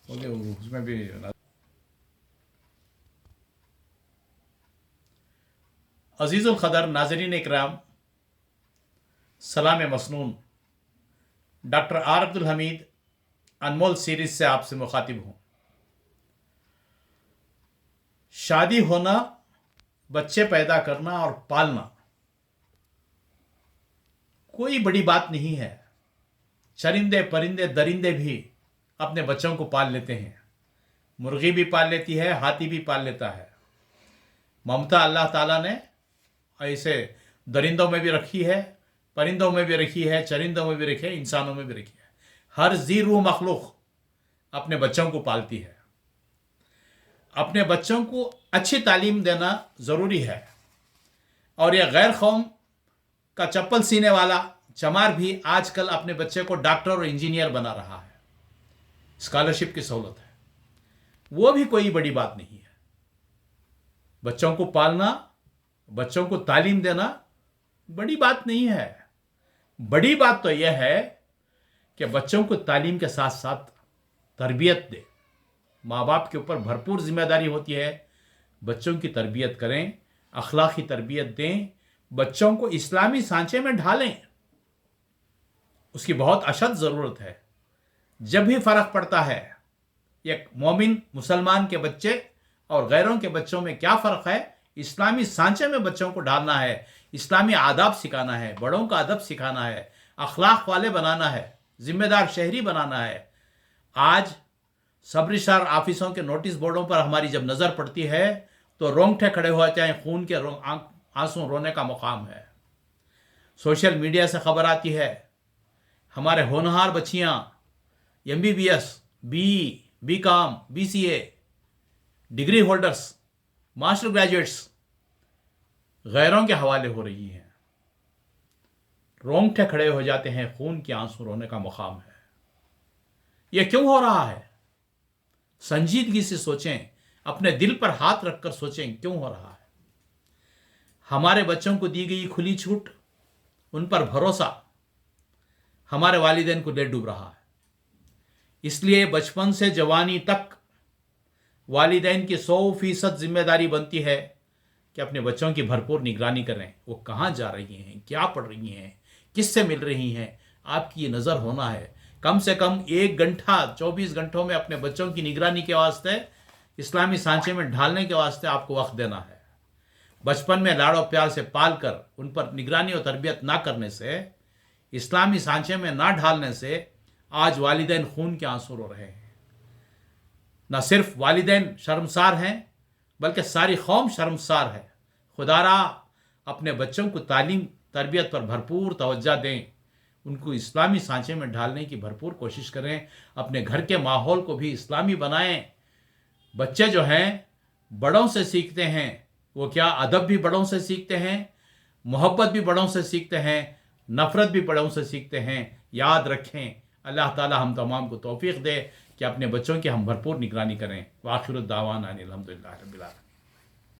اس میں بھی عزیز القدر ناظرین اکرام، سلام مسنون، ڈاکٹر آر عبدالحمید انمول سیریز سے آپ سے مخاطب ہوں۔ شادی ہونا، بچے پیدا کرنا اور پالنا کوئی بڑی بات نہیں ہے۔ چرندے پرندے درندے بھی اپنے بچوں کو پال لیتے ہیں۔ مرغی بھی پال لیتی ہے، ہاتھی بھی پال لیتا ہے۔ ممتا اللہ تعالیٰ نے ایسے درندوں میں بھی رکھی ہے، پرندوں میں بھی رکھی ہے، چرندوں میں بھی رکھی ہے، انسانوں میں بھی رکھی ہے۔ ہر ذی روح مخلوق اپنے بچوں کو پالتی ہے۔ اپنے بچوں کو اچھی تعلیم دینا ضروری ہے، اور یہ غیر قوم کا چپل سینے والا چمار بھی آج کل اپنے بچے کو ڈاکٹر اور انجینئر بنا رہا ہے۔ اسکالرشپ کی سہولت ہے، وہ بھی کوئی بڑی بات نہیں ہے۔ بچوں کو پالنا، بچوں کو تعلیم دینا بڑی بات نہیں ہے۔ بڑی بات تو یہ ہے کہ بچوں کو تعلیم کے ساتھ ساتھ تربیت دے۔ ماں باپ کے اوپر بھرپور ذمہ داری ہوتی ہے، بچوں کی تربیت کریں، اخلاقی تربیت دیں، بچوں کو اسلامی سانچے میں ڈھالیں۔ اس کی بہت اشد ضرورت ہے۔ جب بھی فرق پڑتا ہے ایک مومن مسلمان کے بچے اور غیروں کے بچوں میں کیا فرق ہے، اسلامی سانچے میں بچوں کو ڈالنا ہے، اسلامی آداب سکھانا ہے، بڑوں کا ادب سکھانا ہے، اخلاق والے بنانا ہے، ذمہ دار شہری بنانا ہے۔ آج سب رجسٹرار آفسوں کے نوٹس بورڈوں پر ہماری جب نظر پڑتی ہے تو رونگٹے کھڑے ہو جاتے ہیں، خون کے آنسو رونے کا مقام ہے۔ سوشل میڈیا سے خبر آتی ہے، ہمارے ہونہار بچیاں MBBS، BCom، BCA degree holders, master graduates غیروں کے حوالے ہو رہی ہیں۔ رونگٹے کھڑے ہو جاتے ہیں، خون کے آنسو رونے کا مقام ہے۔ یہ کیوں ہو رہا ہے؟ سنجیدگی سے سوچیں، اپنے دل پر ہاتھ رکھ کر سوچیں کیوں ہو رہا ہے۔ ہمارے بچوں کو دی گئی کھلی چھوٹ، ان پر بھروسہ ہمارے والدین کو لے ڈوب رہا ہے۔ اس لیے بچپن سے جوانی تک والدین کی 100% ذمہ داری بنتی ہے کہ اپنے بچوں کی بھرپور نگرانی کریں۔ وہ کہاں جا رہی ہیں، کیا پڑھ رہی ہیں، کس سے مل رہی ہیں، آپ کی یہ نظر ہونا ہے۔ کم سے کم 1 گھنٹہ 24 گھنٹوں میں اپنے بچوں کی نگرانی کے واسطے، اسلامی سانچے میں ڈھالنے کے واسطے آپ کو وقت دینا ہے۔ بچپن میں لاڑ و پیار سے پال کر ان پر نگرانی اور تربیت نہ کرنے سے، اسلامی سانچے میں نہ ڈھالنے سے آج والدین خون کے آنسو رو رہے ہیں۔ نہ صرف والدین شرمسار ہیں بلکہ ساری قوم شرمسار ہے۔ خدا را اپنے بچوں کو تعلیم تربیت پر بھرپور توجہ دیں، ان کو اسلامی سانچے میں ڈھالنے کی بھرپور کوشش کریں، اپنے گھر کے ماحول کو بھی اسلامی بنائیں۔ بچے جو ہیں بڑوں سے سیکھتے ہیں، وہ کیا ادب بھی بڑوں سے سیکھتے ہیں، محبت بھی بڑوں سے سیکھتے ہیں، نفرت بھی بڑوں سے سیکھتے ہیں۔ یاد رکھیں، اللہ تعالی ہم تمام کو توفیق دے کہ اپنے بچوں کی ہم بھرپور نگرانی کریں۔ وآخر الدعوانا ان الحمدللہ رب العالمین۔